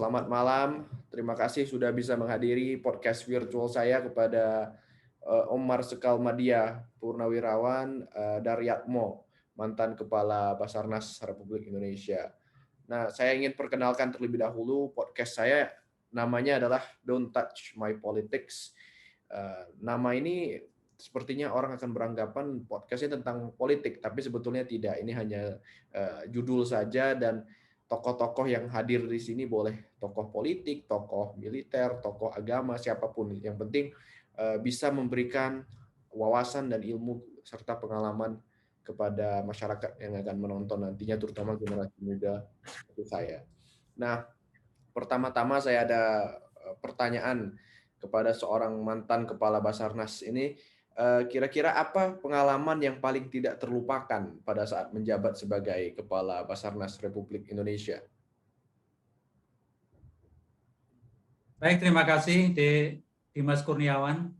selamat malam. Terima kasih sudah bisa menghadiri podcast virtual saya kepada Omar Sekalmadia Purnawirawan Daryatmo, mantan Kepala Basarnas Republik Indonesia. Nah, saya ingin perkenalkan terlebih dahulu podcast saya, namanya adalah Don't Touch My Politics. Nama ini sepertinya orang akan beranggapan podcastnya tentang politik, tapi sebetulnya tidak. Ini hanya judul saja, dan tokoh-tokoh yang hadir di sini boleh tokoh politik, tokoh militer, tokoh agama, siapapun. Yang penting bisa memberikan wawasan dan ilmu serta pengalaman kepada masyarakat yang akan menonton nantinya, terutama generasi muda seperti saya. Nah, pertama-tama saya ada pertanyaan kepada seorang mantan Kepala Basarnas ini. Kira-kira apa pengalaman yang paling tidak terlupakan pada saat menjabat sebagai Kepala Basarnas Republik Indonesia? Baik, terima kasih Dimas Kurniawan.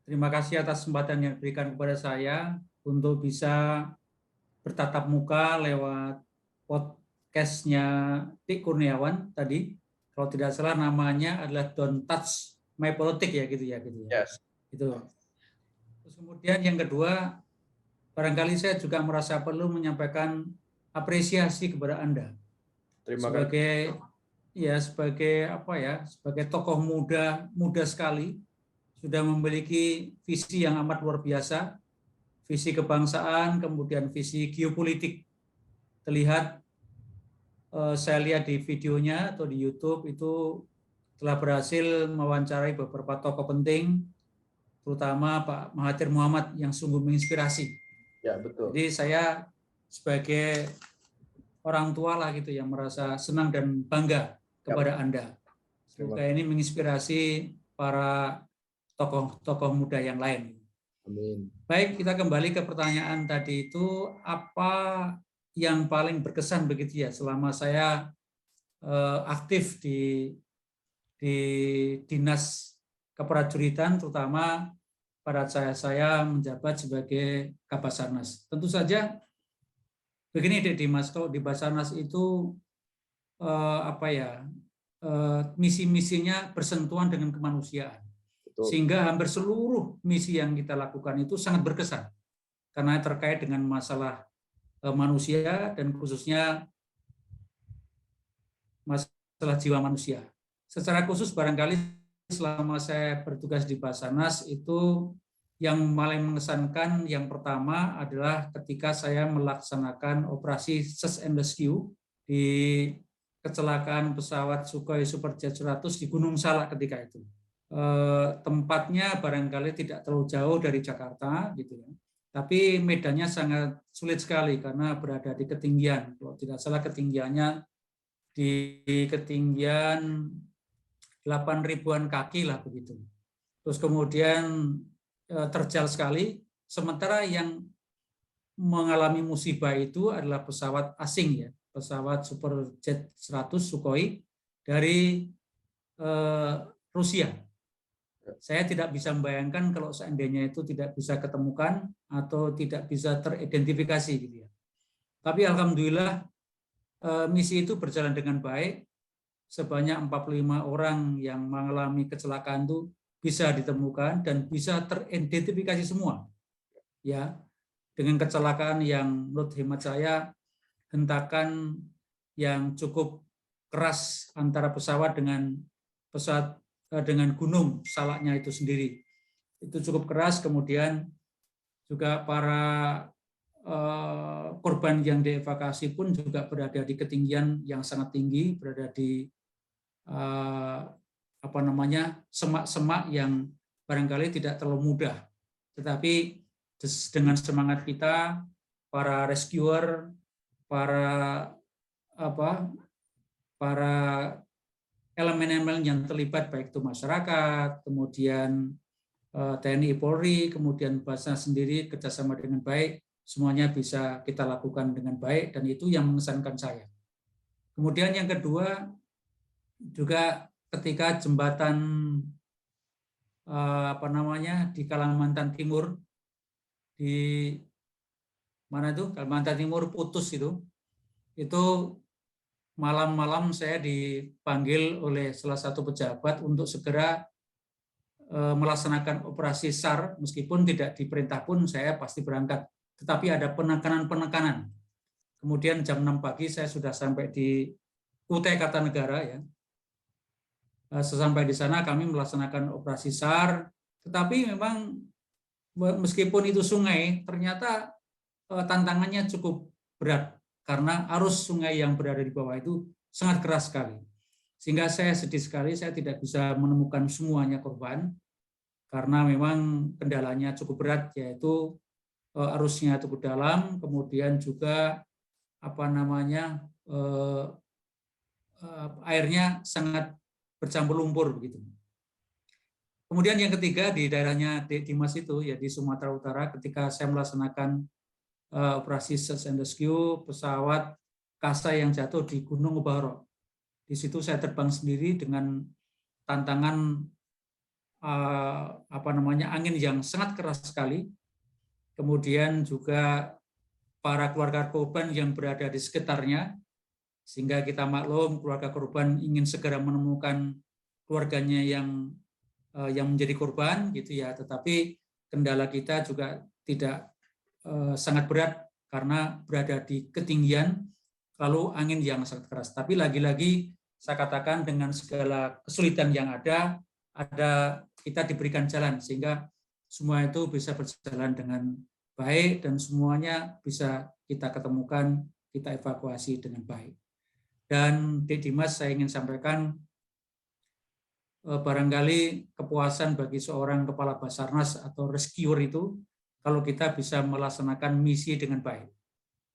Terima kasih atas kesempatan yang diberikan kepada saya untuk bisa bertatap muka lewat podcastnya Dik Kurniawan tadi. Kalau tidak salah namanya adalah Don't Touch My Politics ya gitu ya. Yes. Itu. Terus kemudian yang kedua, barangkali saya juga merasa perlu menyampaikan apresiasi kepada Anda sebagai tokoh muda sekali, sudah memiliki visi yang amat luar biasa, visi kebangsaan, kemudian visi geopolitik. Terlihat, saya lihat di videonya atau di YouTube itu telah berhasil mewawancarai beberapa tokoh penting, terutama Pak Mahathir Mohamad yang sungguh menginspirasi. Ya, betul. Jadi saya sebagai orang tua lah gitu yang merasa senang dan bangga kepada Anda. Semoga ini menginspirasi para tokoh-tokoh muda yang lain. Amin. Baik, kita kembali ke pertanyaan tadi itu, apa yang paling berkesan begitu ya selama saya aktif di dinas keprajuritan, terutama pada saya menjabat sebagai Kabasarnas. Tentu saja begini Dimas, kalau di Basarnas itu misi-misinya bersentuhan dengan kemanusiaan. Betul. Sehingga hampir seluruh misi yang kita lakukan itu sangat berkesan karena terkait dengan masalah manusia dan khususnya masalah jiwa manusia. Secara khusus barangkali selama saya bertugas di Basarnas itu yang paling mengesankan yang pertama adalah ketika saya melaksanakan operasi Search and Rescue di kecelakaan pesawat Sukhoi Superjet 100 di Gunung Salak ketika itu. Tempatnya barangkali tidak terlalu jauh dari Jakarta gitu ya. Tapi medannya sangat sulit sekali karena berada di ketinggian, kalau tidak salah ketinggiannya di ketinggian 8.000-an kaki lah begitu. Terus kemudian terjal sekali, sementara yang mengalami musibah itu adalah pesawat asing ya, pesawat Superjet 100 Sukhoi dari Rusia. Saya tidak bisa membayangkan kalau seandainya itu tidak bisa ketemukan atau tidak bisa teridentifikasi gitu ya. Tapi alhamdulillah misi itu berjalan dengan baik. Sebanyak 45 orang yang mengalami kecelakaan itu bisa ditemukan dan bisa teridentifikasi semua. Ya, dengan kecelakaan yang menurut hemat saya hentakan yang cukup keras antara pesawat dengan gunung Salaknya itu sendiri. Itu cukup keras, kemudian juga para korban yang dievakuasi pun juga berada di ketinggian yang sangat tinggi, berada di semak-semak yang barangkali tidak terlalu mudah. Tetapi dengan semangat kita, para rescuer, para elemen-elemen yang terlibat, baik itu masyarakat, kemudian TNI Polri, kemudian Basarnas sendiri kerjasama dengan baik, semuanya bisa kita lakukan dengan baik, dan itu yang mengesankan saya. Kemudian yang kedua, juga ketika jembatan di Kalimantan Timur, di mana itu Kalimantan Timur putus itu malam-malam saya dipanggil oleh salah satu pejabat untuk segera melaksanakan operasi SAR, meskipun tidak diperintah pun saya pasti berangkat. Tetapi ada penekanan-penekanan. Kemudian jam 6 pagi saya sudah sampai di Kutai Kartanegara ya. Sesampai di sana kami melaksanakan operasi SAR, tetapi memang meskipun itu sungai, ternyata tantangannya cukup berat karena arus sungai yang berada di bawah itu sangat keras sekali. Sehingga saya sedih sekali, saya tidak bisa menemukan semuanya korban, karena memang kendalanya cukup berat, yaitu arusnya cukup dalam, kemudian juga airnya sangat bercampur lumpur begitu. Kemudian yang ketiga di daerahnya Dimas itu, ya di Sumatera Utara, ketika saya melaksanakan operasi search and rescue, pesawat Kasa yang jatuh di Gunung Ubaro. Di situ saya terbang sendiri dengan tantangan angin yang sangat keras sekali. Kemudian juga para keluarga korban yang berada di sekitarnya, sehingga kita maklum keluarga korban ingin segera menemukan keluarganya yang menjadi korban gitu ya. Tetapi kendala kita juga tidak sangat berat karena berada di ketinggian, lalu angin yang sangat keras. Tapi lagi-lagi saya katakan dengan segala kesulitan yang ada kita diberikan jalan sehingga semua itu bisa berjalan dengan baik dan semuanya bisa kita ketemukan, kita evakuasi dengan baik. Dan Dimas, saya ingin sampaikan barangkali kepuasan bagi seorang kepala Basarnas atau rescuer itu kalau kita bisa melaksanakan misi dengan baik.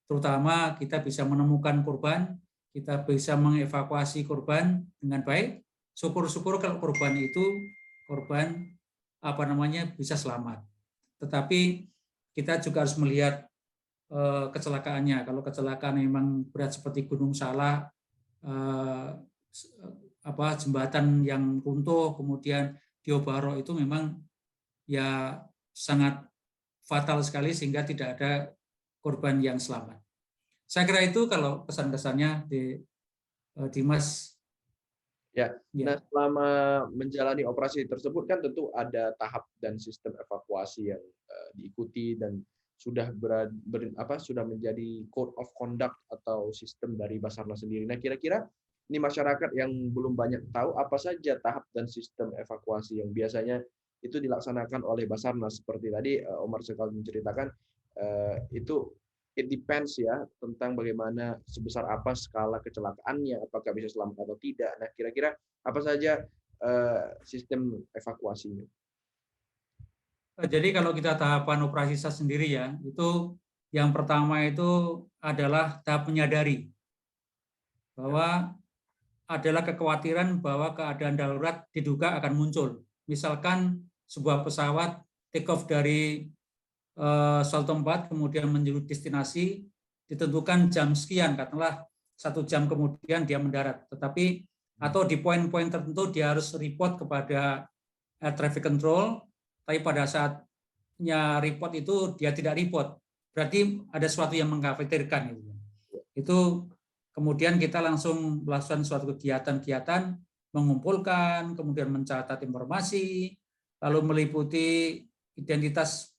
Terutama kita bisa menemukan korban, kita bisa mengevakuasi korban dengan baik. Syukur-syukur kalau korban bisa selamat. Tetapi kita juga harus melihat kecelakaannya. Kalau kecelakaan memang berat seperti Gunung Salak, jembatan yang runtuh, kemudian di Obaro itu memang ya sangat fatal sekali sehingga tidak ada korban yang selamat. Saya kira itu kalau pesan-pesannya di Dimas. Ya. Nah, selama menjalani operasi tersebut kan tentu ada tahap dan sistem evakuasi yang diikuti dan sudah sudah menjadi code of conduct atau sistem dari Basarnas sendiri. Nah, kira-kira ini masyarakat yang belum banyak tahu apa saja tahap dan sistem evakuasi yang biasanya itu dilaksanakan oleh Basarnas. Seperti tadi Omar Sekal menceritakan, itu it depends ya tentang bagaimana sebesar apa skala kecelakaannya, apakah bisa selamat atau tidak. Nah, kira-kira apa saja sistem evakuasinya? Jadi kalau kita tahapan operasi SAR sendiri ya, itu yang pertama itu adalah tahap menyadari bahwa adalah kekhawatiran bahwa keadaan darurat diduga akan muncul. Misalkan sebuah pesawat take off dari suatu tempat kemudian menuju destinasi, ditentukan jam sekian, katakanlah 1 jam kemudian dia mendarat. Tetapi atau di poin-poin tertentu dia harus report kepada air traffic control, tapi pada saatnya report itu dia tidak report. Berarti ada sesuatu yang mengkhawatirkan. Itu kemudian kita langsung melakukan suatu kegiatan-kegiatan, mengumpulkan, kemudian mencatat informasi, lalu meliputi identitas,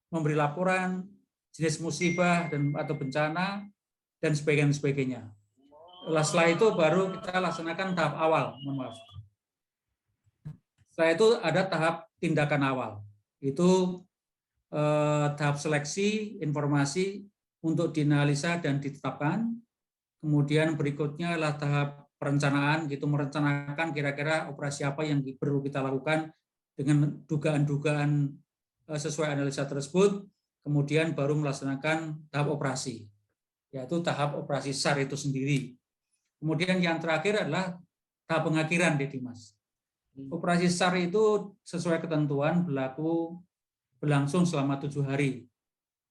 memberi laporan, jenis musibah atau bencana, dan sebagainya. Setelah itu baru kita laksanakan tahap awal. Setelah itu ada tahap tindakan awal. Itu tahap seleksi informasi untuk dianalisa dan ditetapkan. Kemudian berikutnya adalah tahap perencanaan, gitu, merencanakan kira-kira operasi apa yang perlu kita lakukan dengan dugaan-dugaan sesuai analisa tersebut, kemudian baru melaksanakan tahap operasi, yaitu tahap operasi SAR itu sendiri. Kemudian yang terakhir adalah tahap pengakhiran, Dimas. Operasi SAR itu sesuai ketentuan berlangsung selama 7 hari.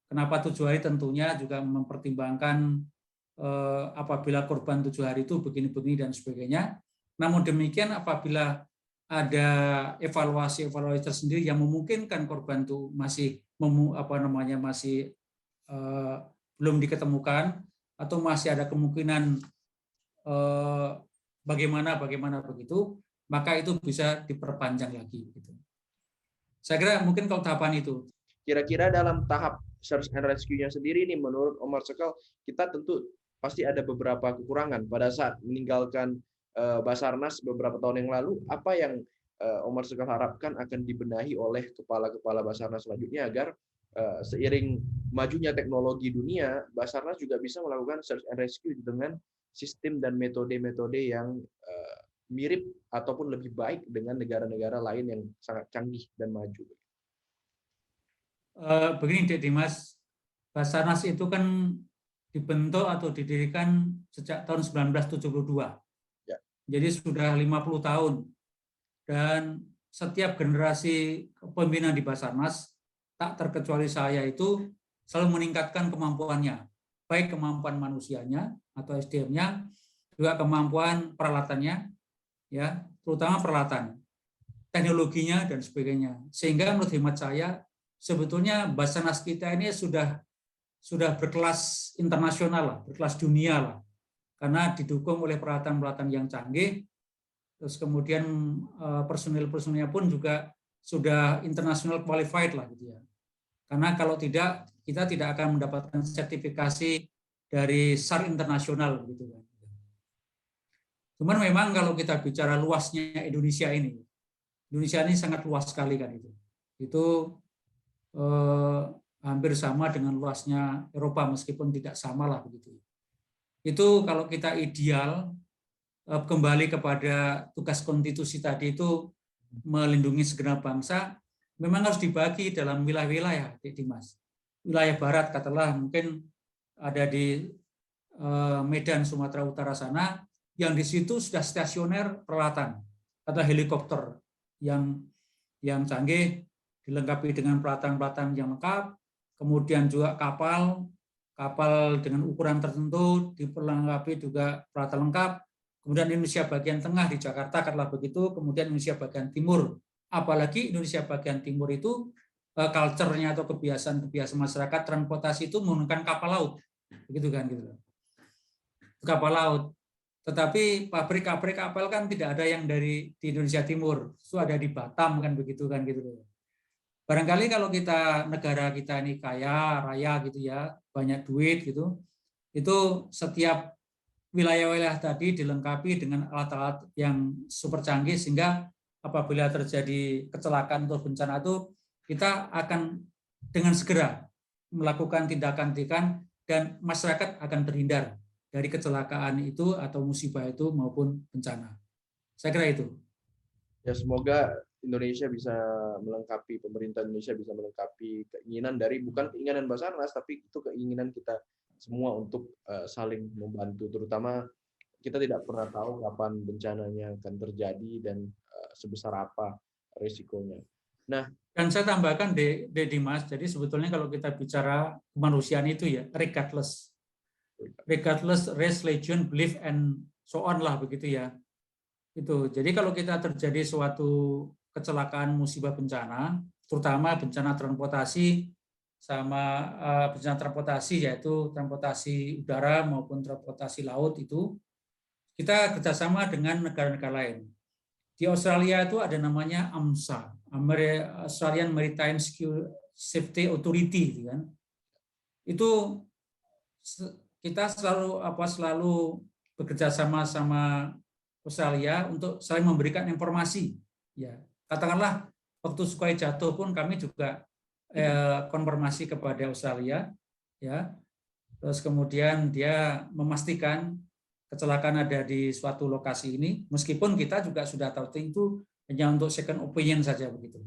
Kenapa 7 hari? Tentunya juga mempertimbangkan apabila korban 7 hari itu begini-begini dan sebagainya. Namun demikian apabila ada evaluasi tersendiri yang memungkinkan korban itu masih belum diketemukan atau masih ada kemungkinan bagaimana begitu, maka itu bisa diperpanjang lagi. Gitu. Saya kira mungkin kalau tahapan itu. Kira-kira dalam tahap search and rescue-nya sendiri nih, menurut Om Marsikal, kita tentu pasti ada beberapa kekurangan pada saat meninggalkan Basarnas beberapa tahun yang lalu. Apa yang Om Marsikal harapkan akan dibenahi oleh kepala-kepala Basarnas selanjutnya agar seiring majunya teknologi dunia, Basarnas juga bisa melakukan search and rescue dengan sistem dan metode-metode yang mirip ataupun lebih baik dengan negara-negara lain yang sangat canggih dan maju. Begini Dek Dimas, Basarnas itu kan dibentuk atau didirikan sejak tahun 1972. Ya. Jadi sudah 50 tahun. Dan setiap generasi pembina di Basarnas, tak terkecuali saya itu selalu meningkatkan kemampuannya. Baik kemampuan manusianya atau SDM-nya, juga kemampuan peralatannya, ya, terutama peralatan, teknologinya dan sebagainya. Sehingga menurut hemat saya, sebetulnya Basarnas kita ini sudah berkelas internasional lah, berkelas dunia lah, karena didukung oleh peralatan-peralatan yang canggih, terus kemudian personil-personilnya pun juga sudah international qualified lah gitu ya. Karena kalau tidak, kita tidak akan mendapatkan sertifikasi dari SAR internasional gitu kan. Cuman memang kalau kita bicara luasnya Indonesia ini sangat luas sekali kan itu. Itu hampir sama dengan luasnya Eropa meskipun tidak sama lah begitu. Itu kalau kita ideal kembali kepada tugas konstitusi tadi itu melindungi segenap bangsa, memang harus dibagi dalam wilayah-wilayah, Dimas. Wilayah barat katakanlah mungkin ada di Medan, Sumatera Utara sana, yang di situ sudah stasioner peralatan atau helikopter yang canggih, dilengkapi dengan peralatan-peralatan yang lengkap, kemudian juga kapal dengan ukuran tertentu, diperlengkapi juga peralatan lengkap. Kemudian Indonesia bagian tengah di Jakarta katakanlah begitu, kemudian Indonesia bagian timur. Apalagi Indonesia bagian timur itu culture-nya atau kebiasaan masyarakat transportasi itu menggunakan kapal laut. Begitu kan gitu. Kapal laut. Tetapi pabrik kapal kan tidak ada yang di Indonesia Timur. Itu ada di Batam kan begitu kan gitu. Barangkali kalau negara kita ini kaya raya gitu ya, banyak duit gitu. Itu setiap wilayah-wilayah tadi dilengkapi dengan alat-alat yang super canggih sehingga apabila terjadi kecelakaan atau bencana itu kita akan dengan segera melakukan tindakan-tindakan dan masyarakat akan terhindar dari kecelakaan itu atau musibah itu maupun bencana. Saya kira itu. Ya, semoga Indonesia bisa melengkapi, pemerintah Indonesia bisa melengkapi keinginan dari, bukan keinginan Basarnas, tapi itu keinginan kita semua untuk saling membantu, terutama kita tidak pernah tahu kapan bencananya akan terjadi dan sebesar apa risikonya. Nah, dan saya tambahkan Dimas, jadi sebetulnya kalau kita bicara kemanusiaan itu ya regardless race, religion, belief and so on lah begitu ya. Itu. Jadi kalau kita terjadi suatu kecelakaan musibah bencana, terutama bencana transportasi sama bencana transportasi yaitu transportasi udara maupun transportasi laut itu kita kerjasama dengan negara-negara lain. Di Australia itu ada namanya AMSA, Australian Maritime Safety Authority, kan? Itu kita selalu bekerja sama Australia untuk saling memberikan informasi. Ya, katakanlah waktu Sukhoi jatuh pun kami juga konfirmasi kepada Australia, ya. Terus kemudian dia memastikan kecelakaan ada di suatu lokasi ini, meskipun kita juga sudah tahu itu hanya untuk second opinion saja begitu.